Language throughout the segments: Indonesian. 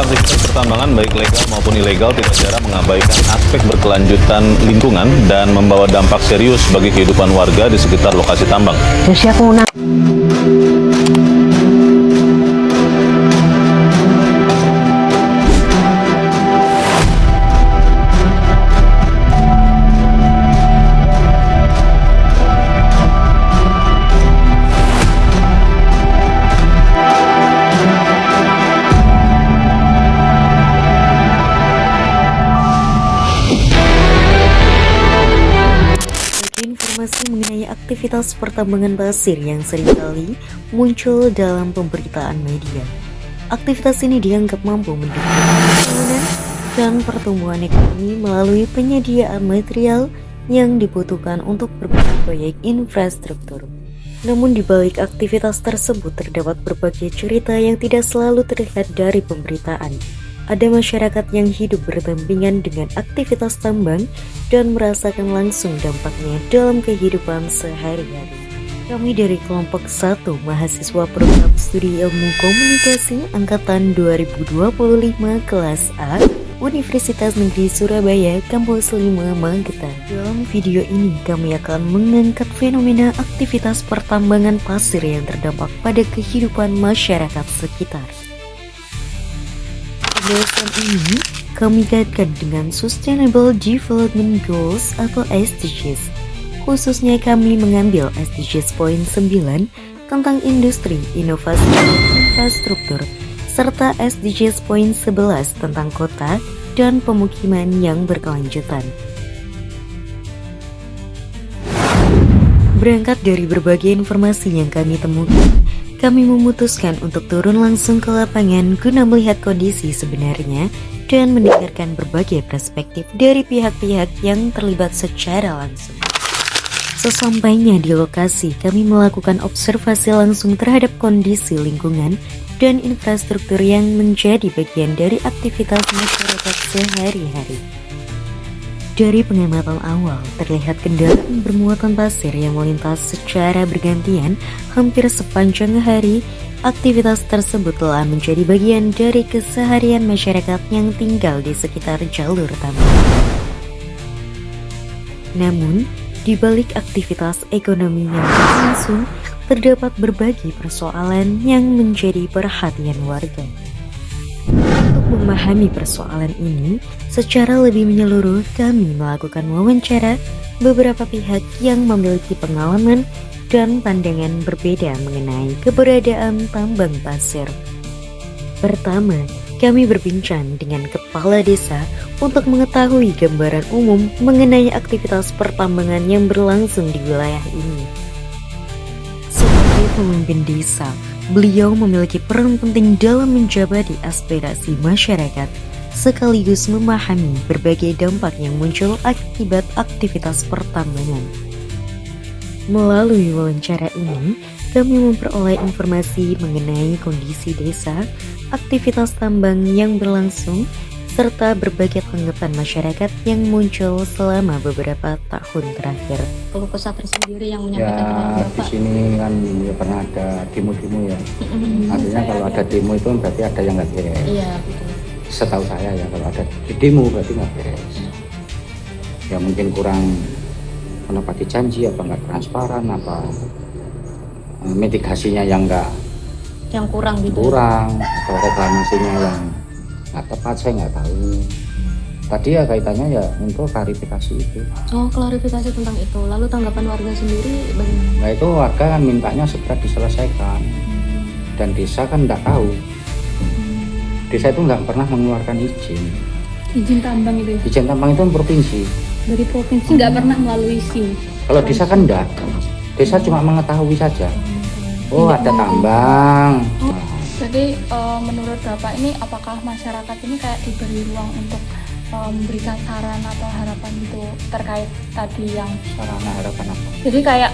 aktivitas pertambangan baik legal maupun ilegal tidak jarang mengabaikan aspek berkelanjutan lingkungan dan membawa dampak serius bagi kehidupan warga di sekitar lokasi tambang. Informasi mengenai aktivitas pertambangan pasir yang seringkali muncul dalam pemberitaan media. Aktivitas ini dianggap mampu mendukung pembangunan dan pertumbuhan ekonomi melalui penyediaan material yang dibutuhkan untuk berbagai proyek infrastruktur. Namun di balik aktivitas tersebut terdapat berbagai cerita yang tidak selalu terlihat dari pemberitaan. Ada masyarakat yang hidup berdampingan dengan aktivitas tambang dan merasakan langsung dampaknya dalam kehidupan sehari-hari. Kami dari kelompok 1 mahasiswa program studi ilmu komunikasi angkatan 2025 kelas A Universitas Negeri Surabaya Kampus 5 Magetan. Dalam video ini kami akan mengangkat fenomena aktivitas pertambangan pasir yang terdampak pada kehidupan masyarakat sekitar. Pembahasan ini kami kaitkan dengan Sustainable Development Goals atau SDGs. Khususnya kami mengambil SDGs poin 9 tentang industri, inovasi, dan infrastruktur, serta SDGs poin 11 tentang kota dan pemukiman yang berkelanjutan. Berangkat dari berbagai informasi yang kami temukan, kami memutuskan untuk turun langsung ke lapangan guna melihat kondisi sebenarnya dan mendengarkan berbagai perspektif dari pihak-pihak yang terlibat secara langsung. Sesampainya di lokasi, kami melakukan observasi langsung terhadap kondisi lingkungan dan infrastruktur yang menjadi bagian dari aktivitas masyarakat sehari-hari. Dari pengamatan awal, terlihat kendaraan bermuatan pasir yang melintas secara bergantian hampir sepanjang hari. Aktivitas tersebut telah menjadi bagian dari keseharian masyarakat yang tinggal di sekitar jalur tambang. Namun, di balik aktivitas ekonomi yang berlangsung, terdapat berbagai persoalan yang menjadi perhatian warga. Untuk memahami persoalan ini secara lebih menyeluruh, kami melakukan wawancara beberapa pihak yang memiliki pengalaman dan pandangan berbeda mengenai keberadaan tambang pasir. Pertama, kami berbincang dengan kepala desa untuk mengetahui gambaran umum mengenai aktivitas pertambangan yang berlangsung di wilayah ini. Sebagai pemimpin desa, beliau memiliki peran penting dalam menjabati aspirasi masyarakat, sekaligus memahami berbagai dampak yang muncul akibat aktivitas pertambangan. Melalui wawancara ini, kami memperoleh informasi mengenai kondisi desa, aktivitas tambang yang berlangsung, serta berbagai tanggapan masyarakat yang muncul selama beberapa tahun terakhir. Keluh kesah tersendiri yang menyampaikan kepada Bapak. Di sini kan ya pernah ada demo-demo ya. Artinya kalau ada demo itu berarti ada yang nggak beres. Iya, betul. Setahu saya ya kalau ada demo berarti nggak beres. Ya mungkin kurang menepati janji, apa nggak transparan, apa mitigasinya yang kurang gitu. Kurang atau reklamasinya yang nggak tepat, saya nggak tahu. Tadi ya kaitannya ya untuk klarifikasi itu. Oh, klarifikasi tentang itu. Lalu tanggapan warga sendiri bagaimana? Nah itu warga kan mintanya segera diselesaikan. Dan desa kan nggak tahu. Desa itu nggak pernah mengeluarkan izin. Izin tambang itu ya? Izin tambang itu provinsi. Dari provinsi nggak pernah melalui SIM. Kalau desa kan enggak. Desa cuma mengetahui saja. Oh ada tambang. Jadi menurut Bapak ini apakah masyarakat ini kayak diberi ruang untuk memberikan saran atau harapan gitu terkait tadi yang Sarana harapan apa? jadi kayak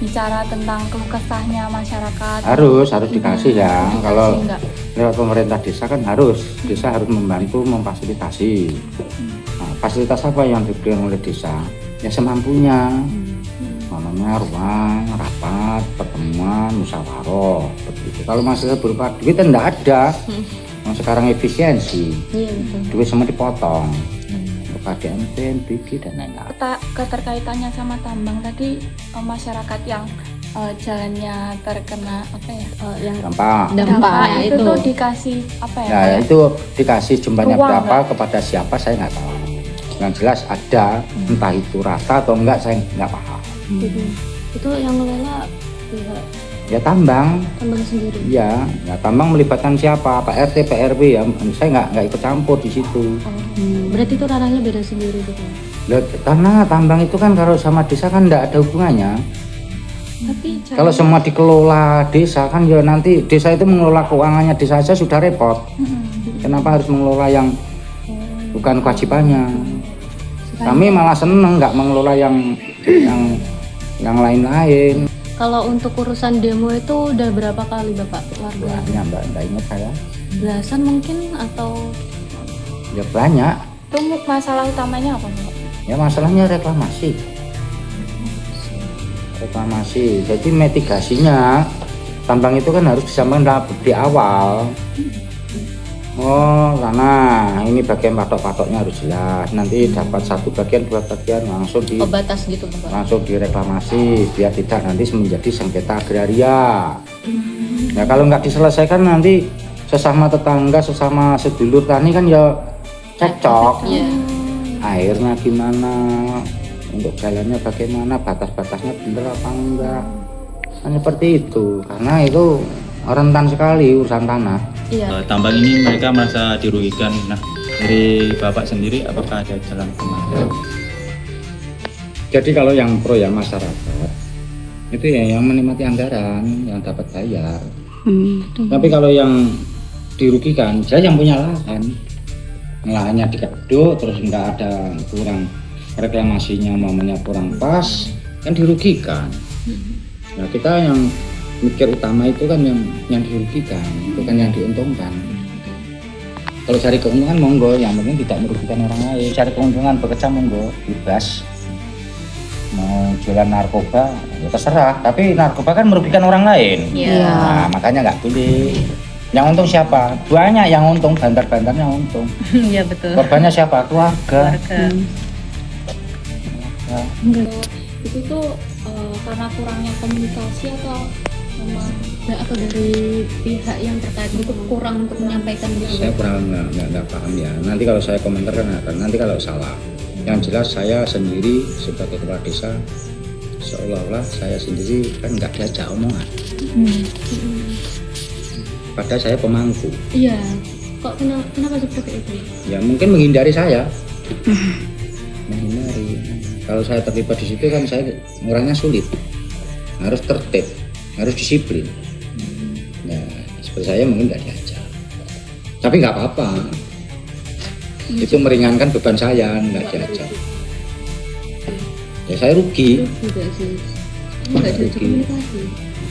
bicara tentang keluh kesahnya masyarakat Harus dikasih ya. Dikasih Kalau enggak? lewat pemerintah desa kan desa harus membantu memfasilitasi. Nah, fasilitas apa yang diberikan oleh desa? Ya semampunya. Namanya ruang, rapat, pertemuan, musyawarah, begitu. Kalau masih berupa duit enggak ada. Sekarang efisiensi, Iya betul. duit semua dipotong untuk KDMP, NPG dan lain-lain. Keterkaitannya sama tambang tadi, masyarakat yang jalannya terkena apa ya? Yang Dampak. dampak itu itu. tuh dikasih apa ya? Ya kayak itu dikasih jumlahnya Ruang berapa kepada siapa saya nggak tahu. Yang jelas ada, entah itu rata atau enggak saya nggak paham. Itu yang ngelola pihak Ya tambang, tambang sendiri. ya tambang melibatkan siapa? Pak RT, Pak RW ya. Saya nggak ikut campur di situ. Berarti itu ranahnya beda sendiri gitu. Loh, karena tambang itu kan kalau sama desa kan nggak ada hubungannya. tapi Kalau semua dikelola desa kan ya nanti desa itu mengelola keuangannya desa saja sudah repot. Kenapa harus mengelola yang bukan kewajibannya? Kami malah seneng nggak mengelola yang lain-lain. Kalau untuk urusan demo itu udah berapa kali Bapak warga? Banyak mbak ingat saya. Belasan mungkin atau Ya banyak. itu masalah utamanya apa Mbak? Ya masalahnya reklamasi. Jadi mitigasinya tambang itu kan harus disampaikan di awal. Oh, karena ini bagian patok-patoknya harus jelas. Nanti dapat satu bagian, dua bagian langsung batas gitu Bapak? langsung direklamasi biar tidak nanti menjadi sengketa agraria. Ya kalau nggak diselesaikan nanti sesama tetangga, sesama sedulur tani kan ya cekcok. Iya. Airnya gimana, untuk jalannya bagaimana, batas-batasnya bener apa enggak, kan seperti itu. Karena itu rentan sekali urusan tanah. Iya. Tambang ini mereka merasa dirugikan. Nah, dari Bapak sendiri apakah ada jalan keluar? Jadi kalau yang pro ya masyarakat itu ya yang menikmati anggaran, yang dapat bayar. Tapi kalau yang dirugikan, saya yang punya lahannya digaduk, terus nggak ada kurang reklamasinya, mamanya kurang pas, kan dirugikan. Nah kita yang mikir utama itu kan yang dirugikan, bukan yang diuntungkan. Kalau cari keuntungan monggo, yang penting tidak merugikan orang lain. Cari keuntungan bekerja monggo, bebas. Mau jualan narkoba ya terserah, tapi narkoba kan merugikan orang lain. Iya. Nah, makanya nggak boleh. Yang untung siapa? Banyak yang untung, bantar-bantarnya untung. Iya betul. Korbannya siapa? Keluarga. Itu tuh karena kurangnya komunikasi atau memang Atau dari pihak yang terkait itu kurang untuk menyampaikan gitu. Saya kurang nggak paham ya. Nanti kalau saya komentar kan nanti kalau salah. Yang jelas saya sendiri sebagai kepala desa seolah-olah saya sendiri kan nggak diajak omongan. Padahal saya pemangku. Iya. Kok kenapa seperti itu? Ya mungkin menghindari saya. Menghindari. Kalau saya terlibat di situ kan saya orangnya sulit. Harus tertib, harus disiplin. Nah, seperti saya mungkin nggak diajak. Tapi nggak apa-apa. Itu meringankan beban saya, nggak diajak. Ya saya rugi. Tidak sih. Enggak ada Rugi. komunikasi.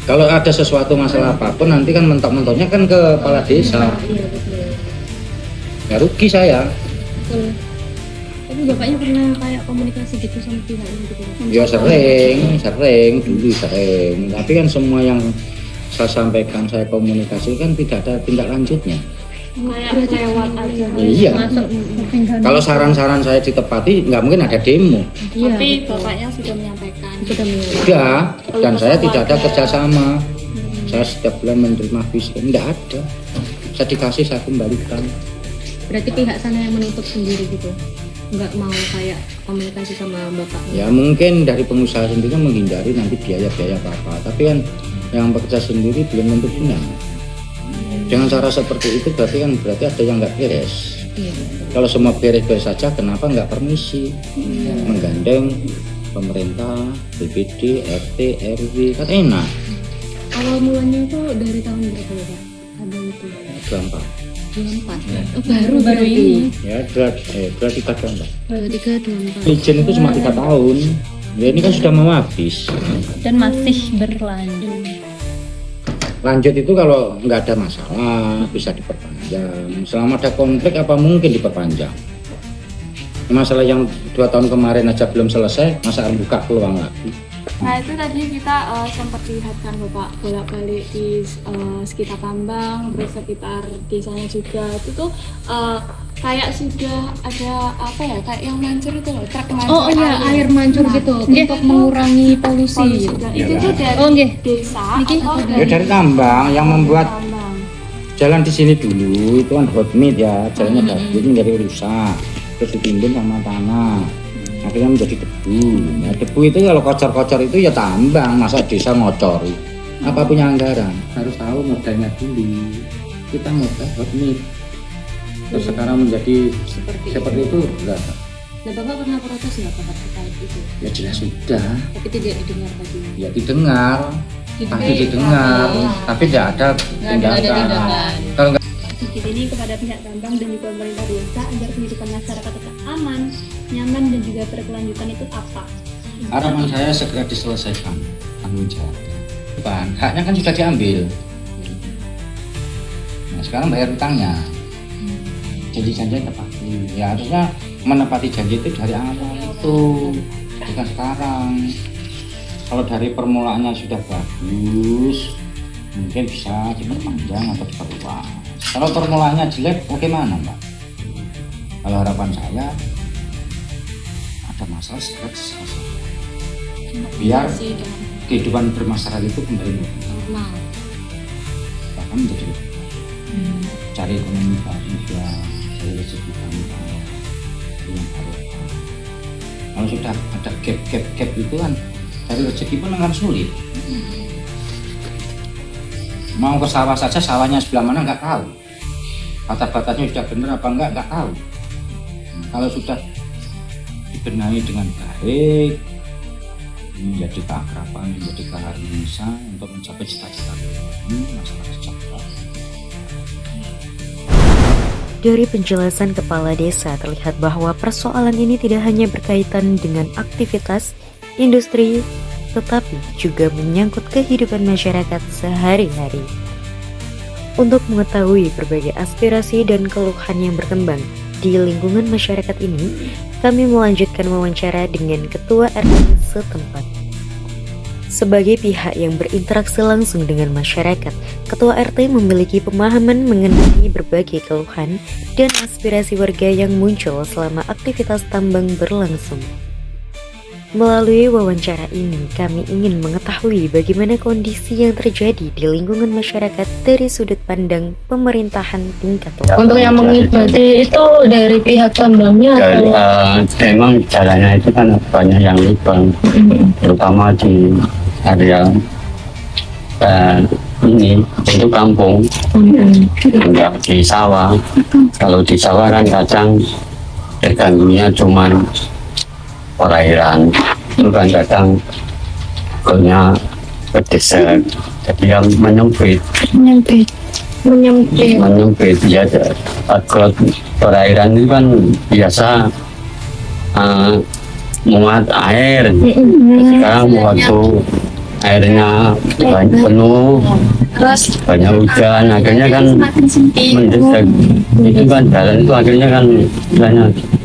Kalau ada sesuatu masalah apapun nanti kan mentok-mentoknya kan ke kepala desa. Iya betul. Ya rugi saya. Betul. Tapi bapaknya pernah kayak komunikasi gitu sama pihak ini gitu? Ya sering dulu sering. Tapi kan semua yang saya sampaikan, saya komunikasikan tidak ada tindak lanjutnya. kayak lewat aja. Iya. Masuk. Kalau saran-saran saya ditepati nggak mungkin ada demo. Iya. Tapi betul. bapaknya sudah menyampaikan. Sudah menyampaikan. Sudah. Dan saya tidak ada kerjasama. Saya setiap bulan menerima visi, nggak ada. Saya dikasih, saya kembalikan. Berarti pihak sana yang menutup sendiri gitu? Nggak mau kayak komunikasi sama bapak? Ya mungkin dari pengusaha sendiri menghindari nanti biaya-biaya apa-apa. Tapi kan yang bekerja sendiri belum tentu benar. Dengan cara seperti itu berarti ada yang nggak beres. Iya. Kalau semua beres-beres saja, kenapa nggak permisi? Menggandeng pemerintah, BPD, RT, RW, kan enak. Awal mulanya itu dari tahun berapa Bapak? Ada itu? Gampang. 24. Oh, baru ini. Ya, 23 23, 24. Izin itu cuma 3 tahun. Ya ini kan sudah mau habis. Dan masih berlanjut. Lanjut itu kalau nggak ada masalah bisa diperpanjang. Selama ada konflik apa mungkin diperpanjang? Masalah yang 2 tahun kemarin aja belum selesai, masa buka peluang lagi? Nah itu tadi kita sempat lihatkan Bapak bolak-balik di sekitar tambang, terus sekitar desanya juga itu tuh kayak sudah ada apa ya, kayak yang mancur itu loh, truk mancur. Oh iya, air mancur gitu untuk mengurangi polusi. Dan itu tuh dari desa atau Ya dari tambang yang membuat tambang. jalan di sini dulu itu kan hot meat ya, jalannya bagus menjadi rusak, terus ditimbun sama tanah, akhirnya menjadi debu. Nah, debu itu kalau kocor-kocor itu ya tambang, masa desa ngocori? Apa punya anggaran? Harus tahu modalnya dulu. Kita modal hot meat, terus sekarang menjadi seperti itu enggak? Nah, Bapak pernah protes nggak Bapak terkait itu? Ya jelas sudah, Tapi tidak didengar tadi. ya didengar, pasti didengar, tapi tidak ada tindakan. Kalau nggak Masjid ini kepada pihak tambang dan juga pemerintah desa agar kehidupan masyarakat tetap aman, nyaman dan juga berkelanjutan itu apa? harapan saya segera diselesaikan tanggung jawab. Bukan, haknya kan sudah diambil. Nah, sekarang bayar utangnya. Janji-janji tepati. Ya harusnya menepati janji itu dari awal itu, bukan sekarang. Kalau dari permulaannya sudah bagus, mungkin bisa diperpanjang atau diperluas. Kalau permulaannya jelek, bagaimana Mbak? Kalau harapan saya ada masalah segera diselesaikan. Biar kehidupan bermasyarakat itu kembali normal, bahkan menjadi lebih baik. Cari ekonomi baru juga, cari rezeki tambah yang baru. Kalau sudah ada gap itu kan cari rezeki pun akan sulit. Mau ke sawah saja, sawahnya sebelah mana nggak tahu, batas-batasnya sudah benar apa nggak tahu. Kalau sudah dibenahi dengan baik, menjadi keakraban, menjadi keharmonisan untuk mencapai cita-cita ini, masalah sejahtera. Dari penjelasan kepala desa terlihat bahwa persoalan ini tidak hanya berkaitan dengan aktivitas industri, tetapi juga menyangkut kehidupan masyarakat sehari-hari. Untuk mengetahui berbagai aspirasi dan keluhan yang berkembang di lingkungan masyarakat ini, kami melanjutkan wawancara dengan Ketua RT setempat. Sebagai pihak yang berinteraksi langsung dengan masyarakat, Ketua RT memiliki pemahaman mengenai berbagai keluhan dan aspirasi warga yang muncul selama aktivitas tambang berlangsung. Melalui wawancara ini, kami ingin mengetahui bagaimana kondisi yang terjadi di lingkungan masyarakat dari sudut pandang pemerintahan tingkat lokal. Untuk yang mengikuti itu dari pihak tambangnya atau memang jalannya itu kan banyak yang lubang, terutama di area ini itu kampung, enggak di sawah. Kalau di sawah kan kadang terganggunya cuman perairan, itu kan kadang punya pedesek, jadi yang menyempit ya. Kalau perairan itu kan biasa muat air, sekarang waktu airnya penuh, banyak hujan, akhirnya kan mendesak. Itu kan jalan itu akhirnya kan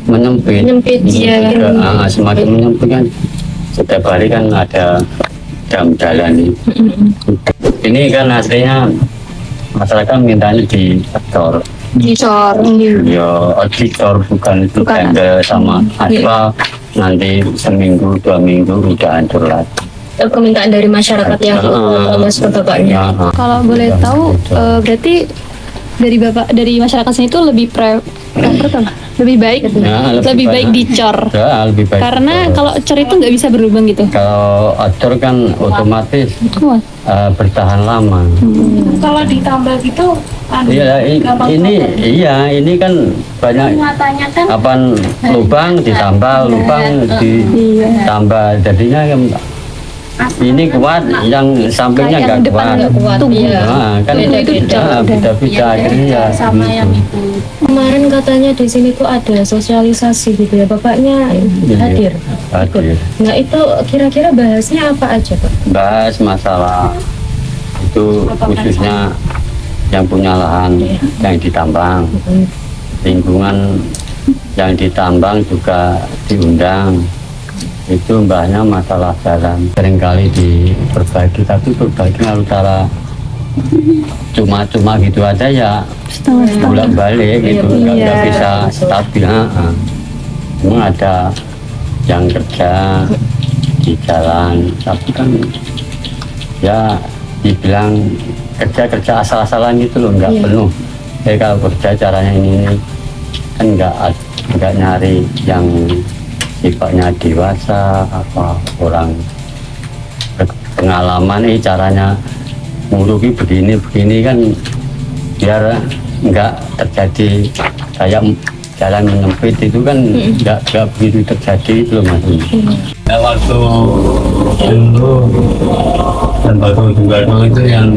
menyempit ya. Semakin menyempit kan setiap hari kan ada jam jalan ini. Ini kan aslinya masyarakat mintanya dicor, ya dicor, bukan itu tenda sama asfal. Nanti seminggu 2 minggu udah hancur lagi. permintaan dari masyarakat yang masuk ke bapaknya? Kalau boleh tahu, berarti dari masyarakat sini itu lebih lebih baik dicor. Ya, lebih baik. Karena kalau cor itu nggak bisa berlubang gitu. Kalau cor kan otomatis bertahan lama. Kalau ditambah gitu, ini kan banyak lubang ditambah, ditambah, jadinya ini kuat, yang sampingnya nggak kuat. Kan beda-beda akhirnya Sama yang itu. Kemarin katanya di sini tuh ada sosialisasi gitu ya, bapaknya hadir. Nah itu kira-kira bahasnya apa aja Pak? Bahas masalah itu khususnya yang punya lahan yang ditambang, lingkungan yang ditambang juga diundang, itu mbahnya masalah jalan seringkali diperbaiki, tapi perbaiki lalu cara cuma gitu aja ya, bolak-balik gitu, nggak bisa stabil. Memang ada yang kerja di jalan, tapi kan ya dibilang kerja asal-asalan gitu loh, nggak penuh. Jadi kalau kerja caranya ini kan nggak nyari yang sifatnya dewasa, apa orang pengalaman. Caranya nguruki begini kan biar nggak terjadi kayak jalan menyempit itu kan nggak begitu terjadi itu loh Mas. Ya, waktu dulu dan waktu juga itu yang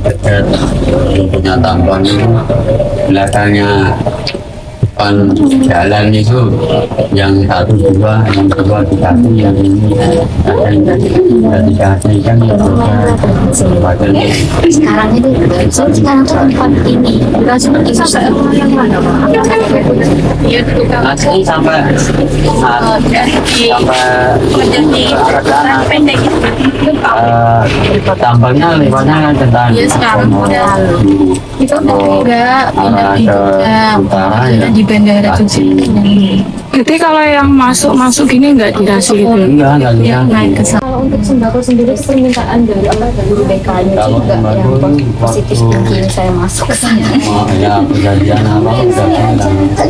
terkait punya tambang itu belakangnya depan jalan itu yang 1, 2, yang 2, 3, yang ini kan Sekarang itu sekarang tuh tempat ini langsung sampai yang mana asli sampai pendek tambangnya lewatnya kan tentang sekarang udah itu enggak utara ya di bandara Jadi kalau yang masuk gini nggak dikasih gitu? enggak naik ke sana. Kalau untuk sembako sendiri permintaan dari BKN kalau juga yang positif tinggi saya masuk ke sana. ya kejadian apa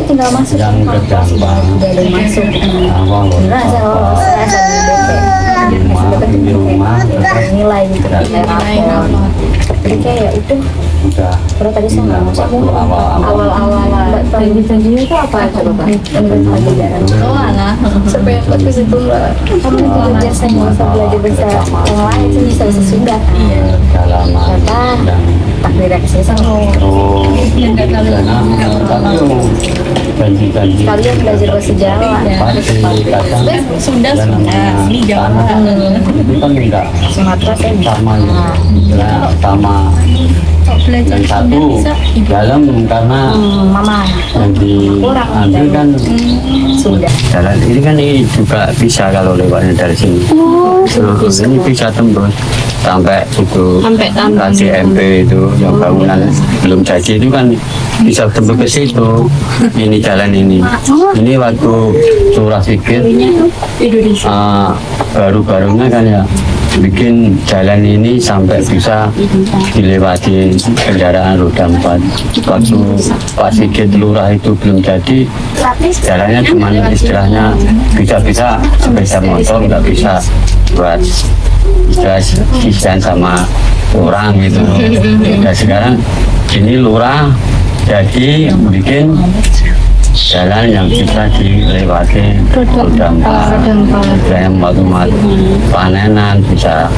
Tinggal masuk yang terdampak dari masuk. awal Nah, saya lolos saya sambil di rumah nilai gitu saya rapor. Jadi kayak ya udah. udah Kalau tadi saya nggak masuk awal-awal janji-janjinya itu apa coba Pak? Oh alah, sampai yang ke situ lah. Kamu belajar saya nggak usah belajar bahasa yang lain sih bisa sesudah. dalaman Kata takdir reaksi sama. janji-janji Kalian belajar bahasa Jawa. sudah ini Jawa itu kan enggak Sumatera saya sama ya sama yang satu dalam karena mama yang diambil kan sudah. jalan ini kan ini juga bisa kalau lewatnya dari sini. Ini bisa tembus sampai itu KCMP itu yang bangunan belum jadi itu kan bisa tembus ke situ. Ini jalan ini. Ini waktu curah sikit baru-barunya kan ya bikin jalan ini sampai bisa dilewati kendaraan roda 4. Waktu Pak Sigit Lurah itu belum jadi, jalannya cuma istilahnya bisa-bisa sepeda motor, nggak bisa buat sisian sama orang gitu. Dan sekarang ini Lurah jadi bikin jalan yang bisa dilewati roda 4 yang waktu panenan bisa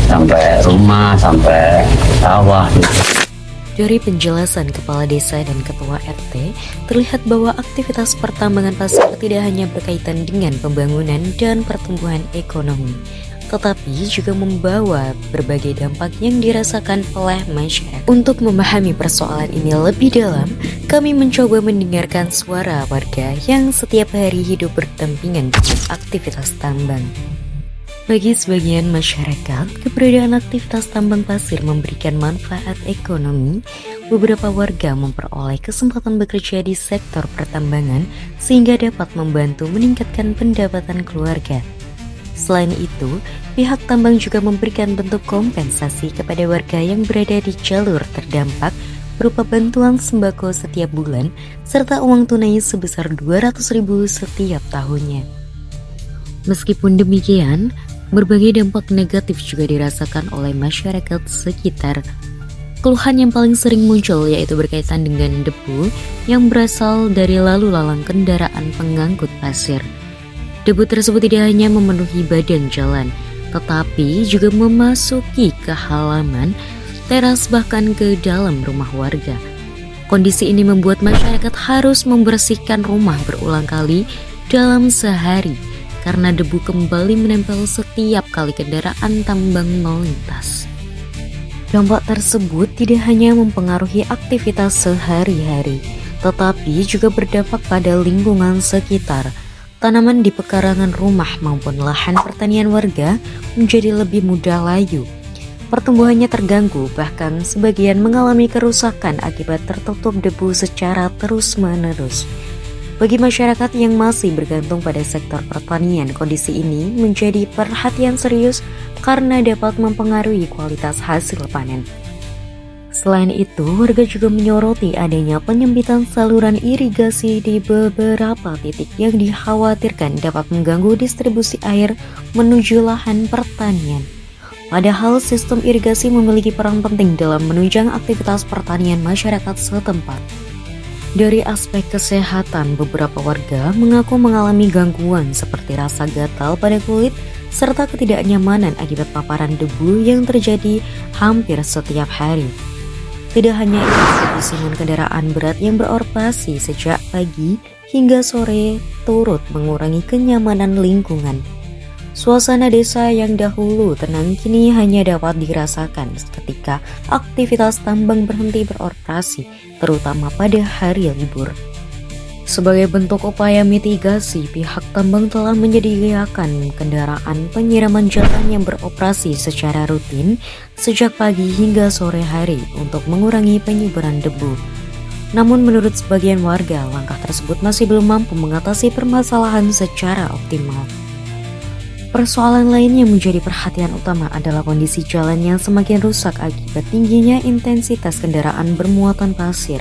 sampai rumah, sampai sawah gitu. Dari penjelasan Kepala Desa dan Ketua RT, terlihat bahwa aktivitas pertambangan pasir tidak hanya berkaitan dengan pembangunan dan pertumbuhan ekonomi, tetapi juga membawa berbagai dampak yang dirasakan oleh masyarakat. Untuk memahami persoalan ini lebih dalam, kami mencoba mendengarkan suara warga yang setiap hari hidup berdampingan dengan aktivitas tambang. Bagi sebagian masyarakat, keberadaan aktivitas tambang pasir memberikan manfaat ekonomi. Beberapa warga memperoleh kesempatan bekerja di sektor pertambangan sehingga dapat membantu meningkatkan pendapatan keluarga. Selain itu, pihak tambang juga memberikan bentuk kompensasi kepada warga yang berada di jalur terdampak berupa bantuan sembako setiap bulan serta uang tunai sebesar 200.000 setiap tahunnya. Meskipun demikian, berbagai dampak negatif juga dirasakan oleh masyarakat sekitar. Keluhan yang paling sering muncul yaitu berkaitan dengan debu yang berasal dari lalu lalang kendaraan pengangkut pasir. Debu tersebut tidak hanya memenuhi badan jalan, tetapi juga memasuki ke halaman, teras bahkan ke dalam rumah warga. Kondisi ini membuat masyarakat harus membersihkan rumah berulang kali dalam sehari karena debu kembali menempel setiap kali kendaraan tambang melintas. Dampak tersebut tidak hanya mempengaruhi aktivitas sehari-hari, tetapi juga berdampak pada lingkungan sekitar. tanaman di pekarangan rumah maupun lahan pertanian warga menjadi lebih mudah layu. Pertumbuhannya terganggu, bahkan sebagian mengalami kerusakan akibat tertutup debu secara terus-menerus. Bagi masyarakat yang masih bergantung pada sektor pertanian, kondisi ini menjadi perhatian serius karena dapat mempengaruhi kualitas hasil panen. Selain itu, warga juga menyoroti adanya penyempitan saluran irigasi di beberapa titik yang dikhawatirkan dapat mengganggu distribusi air menuju lahan pertanian. Padahal sistem irigasi memiliki peran penting dalam menunjang aktivitas pertanian masyarakat setempat. Dari aspek kesehatan, beberapa warga mengaku mengalami gangguan seperti rasa gatal pada kulit serta ketidaknyamanan akibat paparan debu yang terjadi hampir setiap hari. Tidak hanya itu, kebisingan kendaraan berat yang beroperasi sejak pagi hingga sore turut mengurangi kenyamanan lingkungan. Suasana desa yang dahulu tenang kini hanya dapat dirasakan ketika aktivitas tambang berhenti beroperasi, terutama pada hari libur. Sebagai bentuk upaya mitigasi, pihak tambang telah menyediakan kendaraan penyiraman jalan yang beroperasi secara rutin sejak pagi hingga sore hari untuk mengurangi penyebaran debu. Namun menurut sebagian warga, langkah tersebut masih belum mampu mengatasi permasalahan secara optimal. Persoalan lain yang menjadi perhatian utama adalah kondisi jalan yang semakin rusak akibat tingginya intensitas kendaraan bermuatan pasir.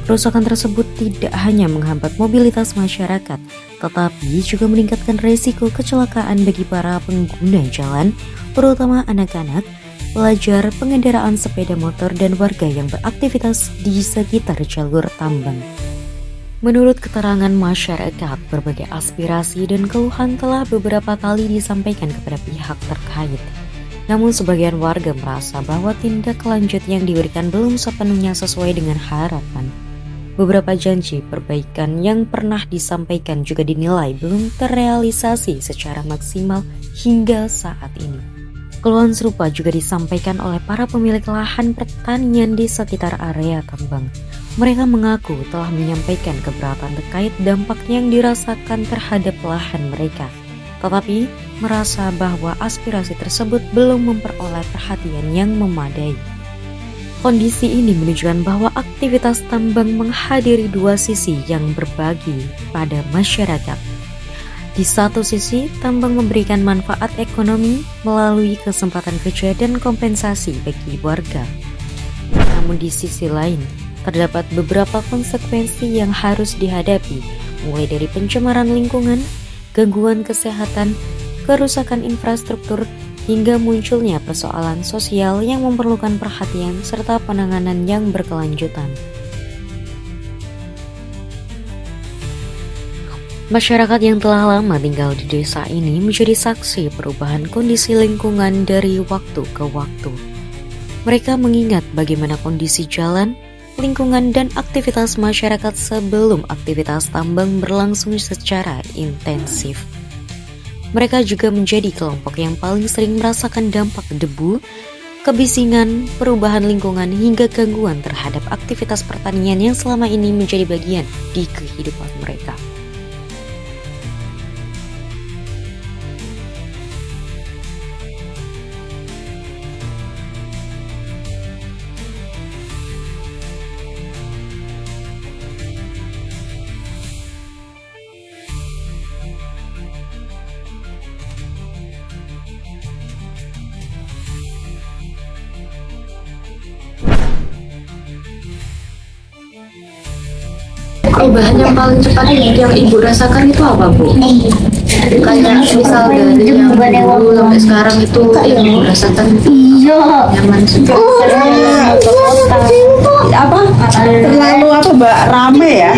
Kerusakan tersebut tidak hanya menghambat mobilitas masyarakat, tetapi juga meningkatkan resiko kecelakaan bagi para pengguna jalan, terutama anak-anak, pelajar, pengendaraan sepeda motor, dan warga yang beraktivitas di sekitar jalur tambang. Menurut keterangan masyarakat, berbagai aspirasi dan keluhan telah beberapa kali disampaikan kepada pihak terkait. Namun sebagian warga merasa bahwa tindak lanjut yang diberikan belum sepenuhnya sesuai dengan harapan. Beberapa janji perbaikan yang pernah disampaikan juga dinilai belum terrealisasi secara maksimal hingga saat ini. Keluhan serupa juga disampaikan oleh para pemilik lahan pertanian di sekitar area tambang. Mereka mengaku telah menyampaikan keberatan terkait dampak yang dirasakan terhadap lahan mereka, tetapi merasa bahwa aspirasi tersebut belum memperoleh perhatian yang memadai. Kondisi ini menunjukkan bahwa aktivitas tambang menghadiri dua sisi yang berbagi pada masyarakat. Di satu sisi, tambang memberikan manfaat ekonomi melalui kesempatan kerja dan kompensasi bagi warga. Namun di sisi lain, terdapat beberapa konsekuensi yang harus dihadapi, mulai dari pencemaran lingkungan, gangguan kesehatan, kerusakan infrastruktur, hingga munculnya persoalan sosial yang memerlukan perhatian serta penanganan yang berkelanjutan. Masyarakat yang telah lama tinggal di desa ini menjadi saksi perubahan kondisi lingkungan dari waktu ke waktu. Mereka mengingat bagaimana kondisi jalan, lingkungan, dan aktivitas masyarakat sebelum aktivitas tambang berlangsung secara intensif. Mereka juga menjadi kelompok yang paling sering merasakan dampak debu, kebisingan, perubahan lingkungan, hingga gangguan terhadap aktivitas pertanian yang selama ini menjadi bagian di kehidupan mereka. Perubahan yang paling cepat yang ibu rasakan itu apa, Bu? Kayak misal dari yang dulu sampai sekarang itu yang ibu rasakan nyaman sudah. Apa terlalu apa Mbak rame ya?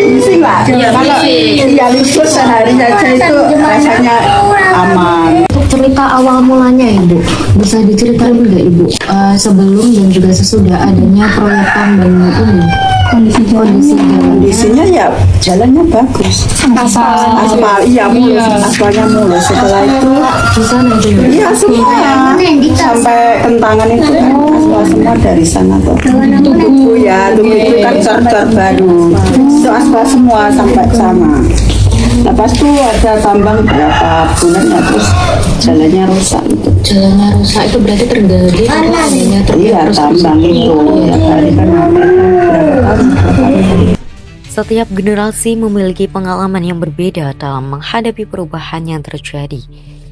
Misi nggak? Kalau iya libur sehari saja itu rasanya aman. Untuk cerita awal mulanya Ibu, bisa diceritain nggak Ibu sebelum dan juga sesudah adanya proyek tambang ini? Kondisinya ya jalannya bagus, aspal iya mulus, aspalnya mulus. Setelah itu iya semua sampai kentangan itu kan aspal semua dari sana tuh. Tugu itu kan cor baru itu aspal semua sampai sama. Lepas tuh ada tambang berapa bulan ya, terus jalannya rusak gitu. Jalannya rusak itu berarti tergali adanya Iya, tambang itu ya kali kan berapa tahun. Setiap generasi memiliki pengalaman yang berbeda dalam menghadapi perubahan yang terjadi.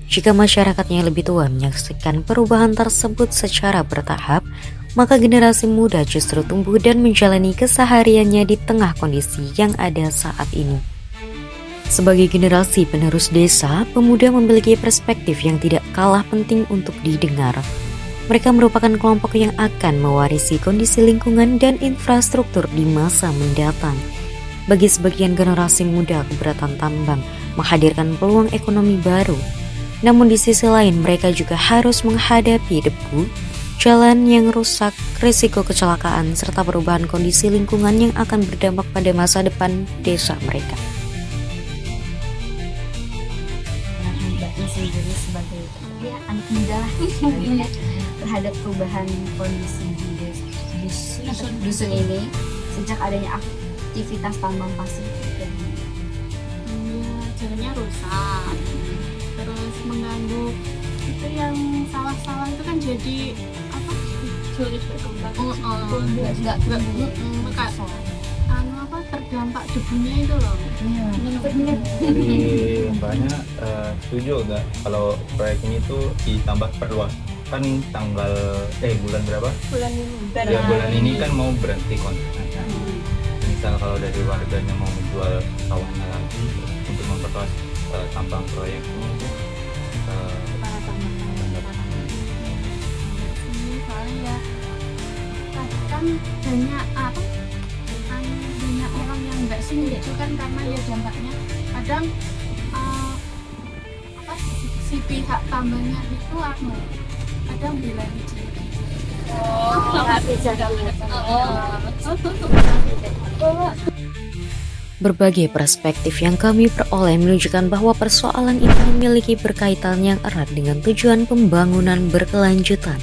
Jika masyarakatnya yang lebih tua menyaksikan perubahan tersebut secara bertahap, maka generasi muda justru tumbuh dan menjalani kesehariannya di tengah kondisi yang ada saat ini. Sebagai generasi penerus desa, pemuda memiliki perspektif yang tidak kalah penting untuk didengar. Mereka merupakan kelompok yang akan mewarisi kondisi lingkungan dan infrastruktur di masa mendatang. Bagi sebagian generasi muda, keberatan tambang menghadirkan peluang ekonomi baru. Namun di sisi lain, mereka juga harus menghadapi debu, jalan yang rusak, risiko kecelakaan, serta perubahan kondisi lingkungan yang akan berdampak pada masa depan desa mereka. Mbaknya sendiri sebagai anak muda lah terhadap perubahan kondisi di dusun ini sejak adanya aktivitas tambang pasir. Ya, jalannya rusak, terus mengganggu itu yang sawah-sawah itu kan jadi apa, sulit berkembang. Terdampak debunya itu loh. Dari mbaknya setuju nggak kalau proyek ini tuh ditambah perluas? Kan tanggal bulan berapa? Bulan ini. Ya bulan ini kan mau berhenti kontraknya. Misal kalau dari warganya mau menjual sawahnya lagi untuk memperluas tambang proyek ini, soalnya ya kan banyak banyak orang yang nggak setuju kan, karena ya dampaknya kadang si pihak tambangnya itu kadang bilang Berbagai perspektif yang kami peroleh menunjukkan bahwa persoalan ini memiliki berkaitan yang erat dengan tujuan pembangunan berkelanjutan.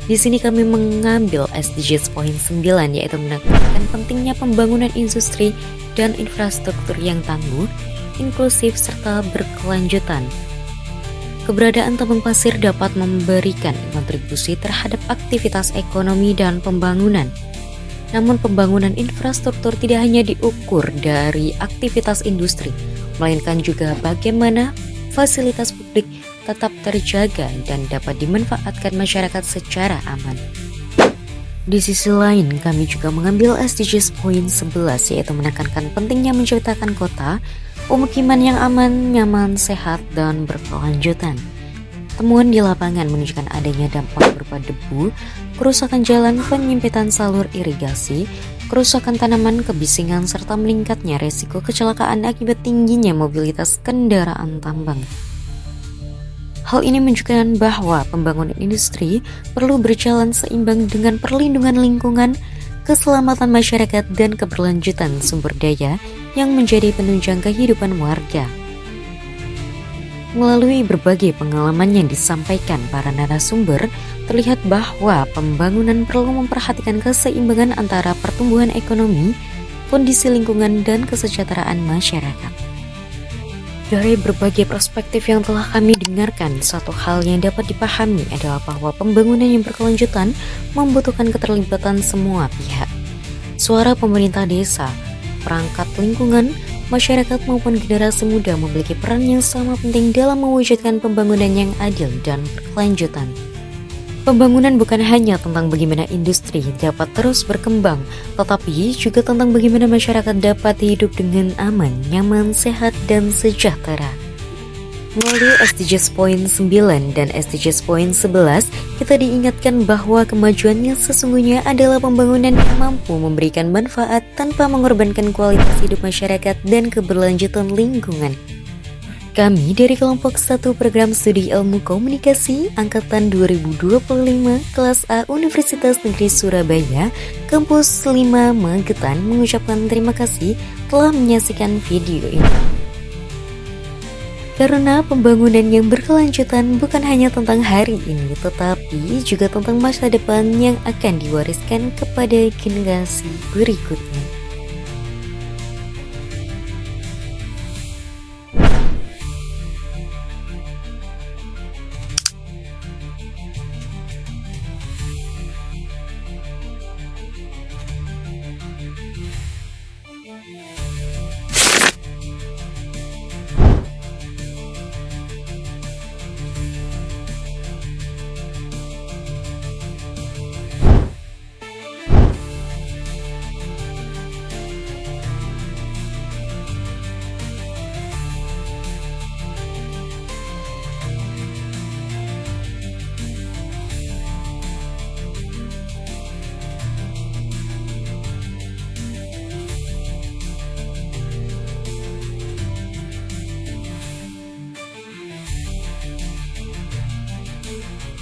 Di sini kami mengambil SDGs poin 9, yaitu menekankan pentingnya pembangunan industri dan infrastruktur yang tangguh, inklusif, serta berkelanjutan. Keberadaan tambang pasir dapat memberikan kontribusi terhadap aktivitas ekonomi dan pembangunan. Namun pembangunan infrastruktur tidak hanya diukur dari aktivitas industri, melainkan juga bagaimana fasilitas publik tetap terjaga dan dapat dimanfaatkan masyarakat secara aman. Di sisi lain, kami juga mengambil SDGs poin 11, yaitu menekankan pentingnya menciptakan kota, pemukiman yang aman, nyaman, sehat, dan berkelanjutan. Temuan di lapangan menunjukkan adanya dampak berupa debu, kerusakan jalan, penyempitan salur irigasi, kerusakan tanaman, kebisingan, serta meningkatnya resiko kecelakaan akibat tingginya mobilitas kendaraan tambang. Hal ini menunjukkan bahwa pembangunan industri perlu berjalan seimbang dengan perlindungan lingkungan, keselamatan masyarakat, dan keberlanjutan sumber daya yang menjadi penunjang kehidupan warga. Melalui berbagai pengalaman yang disampaikan para narasumber, terlihat bahwa pembangunan perlu memperhatikan keseimbangan antara pertumbuhan ekonomi, kondisi lingkungan, dan kesejahteraan masyarakat. Dari berbagai perspektif yang telah kami dengarkan, satu hal yang dapat dipahami adalah bahwa pembangunan yang berkelanjutan membutuhkan keterlibatan semua pihak. Suara pemerintah desa, perangkat lingkungan, masyarakat maupun generasi muda memiliki peran yang sama penting dalam mewujudkan pembangunan yang adil dan berkelanjutan. Pembangunan bukan hanya tentang bagaimana industri dapat terus berkembang, tetapi juga tentang bagaimana masyarakat dapat hidup dengan aman, nyaman, sehat, dan sejahtera. Melalui SDGs poin 9 dan SDGs poin 11, kita diingatkan bahwa kemajuan yang sesungguhnya adalah pembangunan yang mampu memberikan manfaat tanpa mengorbankan kualitas hidup masyarakat dan keberlanjutan lingkungan. Kami dari kelompok 1 program studi ilmu komunikasi angkatan 2025 kelas A Universitas Negeri Surabaya Kampus 5 Magetan mengucapkan terima kasih telah menyaksikan video ini. Karena pembangunan yang berkelanjutan bukan hanya tentang hari ini, tetapi juga tentang masa depan yang akan diwariskan kepada generasi berikutnya. kasih.